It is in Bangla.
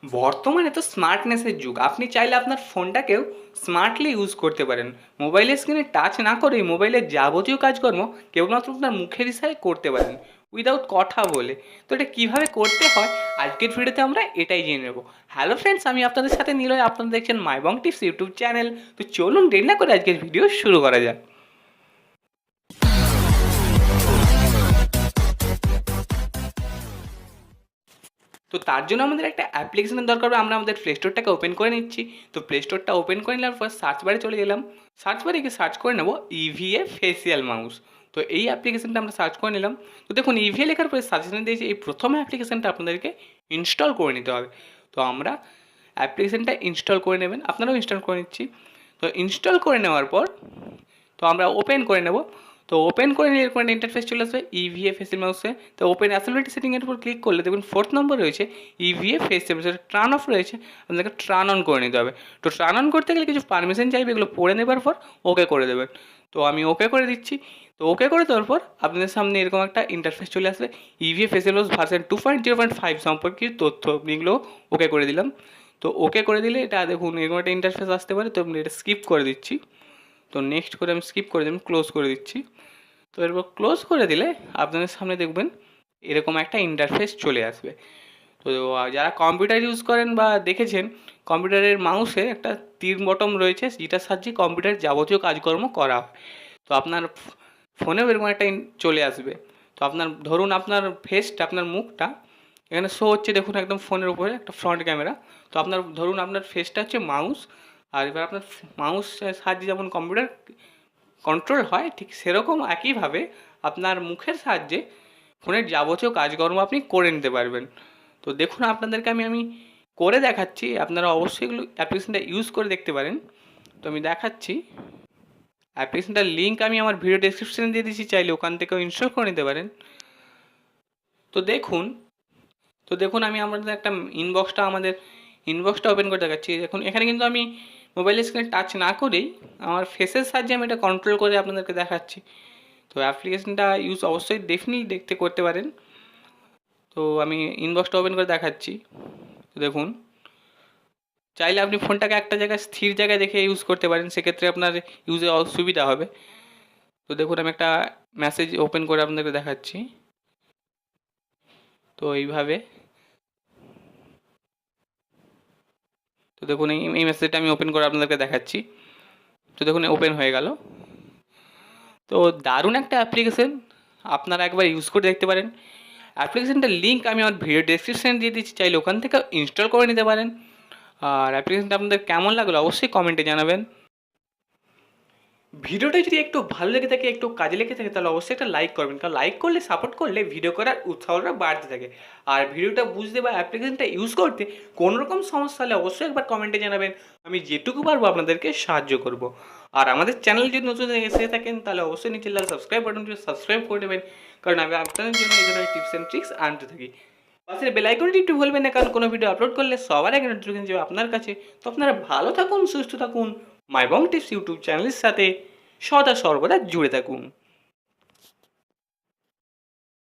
বর্তমানে তো স্মার্টনেসের যুগ। আপনি চাইলে আপনার ফোনটাকেও স্মার্টলি ইউজ করতে পারেন। মোবাইলের স্ক্রিনে টাচ না করেই মোবাইলের যাবতীয় কাজকর্ম কেবলমাত্র আপনার মুখের ইশারায় করতে পারেন, উইদাউট কথা বলে। তো এটা কীভাবে করতে হয় আজকের ভিডিওতে আমরা এটাই জেনে নেব। হ্যালো ফ্রেন্ডস, আমি আপনাদের সাথে নিলয়, আপনারা দেখছেন মাই বং টিপস ইউটিউব চ্যানেল। তো চলুন দেরি না করে আজকের ভিডিও শুরু করা যাক। তো তার জন্য আমাদের একটা অ্যাপ্লিকেশনের দরকার হবে। আমরা আমাদের প্লে স্টোরটাকে ওপেন করে নিচ্ছি। তো প্লে স্টোরটা ওপেন করে নিলাম পর সার্চ বারে চলে গেলাম। সার্চ বারে গিয়ে সার্চ করে নেব EVA ফেসিয়াল মাউস। তো এই অ্যাপ্লিকেশনটা আমরা সার্চ করে নিলাম। তো দেখুন EVA লেখার পরে সাজেশন দিয়েছে এই প্রথম অ্যাপ্লিকেশনটা আপনাদেরকে ইনস্টল করে নিতে হবে। তো আমরা অ্যাপ্লিকেশনটা ইনস্টল করে নেবেন, আপনারাও ইনস্টল করে নিচ্ছি। তো ইনস্টল করে নেওয়ার পর তো আমরা ওপেন করে নেব। তো ওপেন করে নিয়ে এরকম একটা ইন্টারফেস চলে আসবে EVA ফেসিয়াল মাউসে। তো ওপেন অ্যাসেম্বলি সেটিংয়ের উপর ক্লিক করলে দেখুন 4th নম্বর রয়েছে EVA facial mouse, turn off রয়েছে, আপনাদেরকে টার্ন অন করে নিতে হবে। তো টার্ন অন করতে গেলে কিছু পারমিশন চাইবে, এগুলো পড়ে নেবার পর ওকে করে দেবেন। তো আমি ওকে করে দিচ্ছি। তো ওকে করে দেওয়ার পর আপনাদের সামনে এরকম একটা ইন্টারফেস চলে আসবে EVA ফেসিয়াল মাউস ভার্সন 2.0.5 সম্পর্কিত তথ্য, আপনি এগুলো ওকে করে দিলাম। তো ওকে করে দিলে এটা দেখুন এরকম একটা ইন্টারফেস আসতে পারে। তো আমি এটা স্কিপ করে দিচ্ছি। তো নেক্সট করে আমি স্কিপ করে দিলাম, ক্লোজ করে দিচ্ছি। তো এরপর ক্লোজ করে দিলে আপনাদের সামনে দেখবেন এরকম একটা ইন্টারফেস চলে আসবে। তো যারা কম্পিউটার ইউজ করেন বা দেখেছেন, কম্পিউটারের মাউসে একটা তীর বটম রয়েছে, যেটার সাহায্যে কম্পিউটারের যাবতীয় কাজকর্ম করা হয়। তো আপনার ফোনেও এরকম একটা চলে আসবে। তো আপনার ধরুন আপনার ফেসটা, আপনার মুখটা এখানে শো হচ্ছে, দেখুন একদম ফোনের উপরে একটা ফ্রন্ট ক্যামেরা। তো আপনার ধরুন আপনার ফেসটা হচ্ছে মাউস, আর এবার আপনার মাউস সাহায্যে যেমন কম্পিউটার কন্ট্রোল হয়, ঠিক সেরকম একইভাবে আপনার মুখের সাহায্যে ফোনের যাবতীয় কাজকর্ম আপনি করে নিতে পারবেন। তো দেখুন আপনাদেরকে আমি করে দেখাচ্ছি, আপনারা অবশ্যই এগুলো অ্যাপ্লিকেশনটা ইউজ করে দেখতে পারেন। তো আমি দেখাচ্ছি, অ্যাপ্লিকেশনটার লিঙ্ক আমি আমার ভিডিও ডেসক্রিপশানে দিয়ে দিচ্ছি, চাইলে ওখান থেকেও ইনস্টল করে নিতে পারেন। তো দেখুন আমি আমাদের একটা ইনবক্সটা ওপেন করে দেখাচ্ছি। দেখুন এখানে কিন্তু আমি মোবাইলের স্ক্রিনে টাচ না করেই আমার ফেসের সাহায্যে আমি এটা কন্ট্রোল করে আপনাদেরকে দেখাচ্ছি। তো অ্যাপ্লিকেশনটা ইউজ অবশ্যই ডেফিনেটলি দেখতে করতে পারেন। তো আমি ইনবক্সটা ওপেন করে দেখাচ্ছি। তো দেখুন, চাইলে আপনি ফোনটাকে একটা জায়গায় স্থির জায়গায় দেখে ইউজ করতে পারেন, সেক্ষেত্রে আপনার ইউজে অসুবিধা হবে। তো দেখুন আমি একটা মেসেজ ওপেন করে আপনাদেরকে দেখাচ্ছি। তো এইভাবে, তো দেখুন এই মেসেজটা আমি ওপেন করে আপনাদেরকে দেখাচ্ছি। তো দেখুন ওপেন হয়ে গেল। তো দারুণ একটা অ্যাপ্লিকেশন, আপনারা একবার ইউজ করে দেখতে পারেন। অ্যাপ্লিকেশনটার লিঙ্ক আমি আমার ভিডিও ডেসক্রিপশানে দিয়ে দিচ্ছি, চাইলে ওখান থেকে ইনস্টল করে নিতে পারেন। আর অ্যাপ্লিকেশনটা আপনাদের কেমন লাগলো অবশ্যই কমেন্টে জানাবেন। ভিডিওটা যদি একটু ভালো লেগে থাকে, একটু কাজে লেগে থাকে, তাহলে অবশ্যই একটা লাইক করবেন, কারণ লাইক করলে, সাপোর্ট করলে ভিডিও করার উৎসাহটা বাড়তে থাকে। আর ভিডিওটা বুঝতে বা অ্যাপ্লিকেশনটা ইউজ করতে কোনো রকম সমস্যা হলে অবশ্যই একবার কমেন্টে জানাবেন, আমি যেটুকু পারবো আপনাদেরকে সাহায্য করব। আর আমাদের চ্যানেল যদি নতুন এসে থাকেন তাহলে অবশ্যই নিচে লাল সাবস্ক্রাইব বাটনটি সাবস্ক্রাইব করে দেবেন, কারণ আমি আপনাদের জন্য এই ধরনের টিপস অ্যান্ড ট্রিক্স আনতে থাকি। পাশের বেল আইকনটি একটু ভুলবেন না, কারণ কোনো ভিডিও আপলোড করলে সবার আগে নোটিফিকেশন যাবে আপনার কাছে। তো আপনারা ভালো থাকুন, সুস্থ থাকুন, মাই বং টিপস ইউটিউব চ্যানেলের সাথে সদা সর্বদা জুড়ে থাকুন।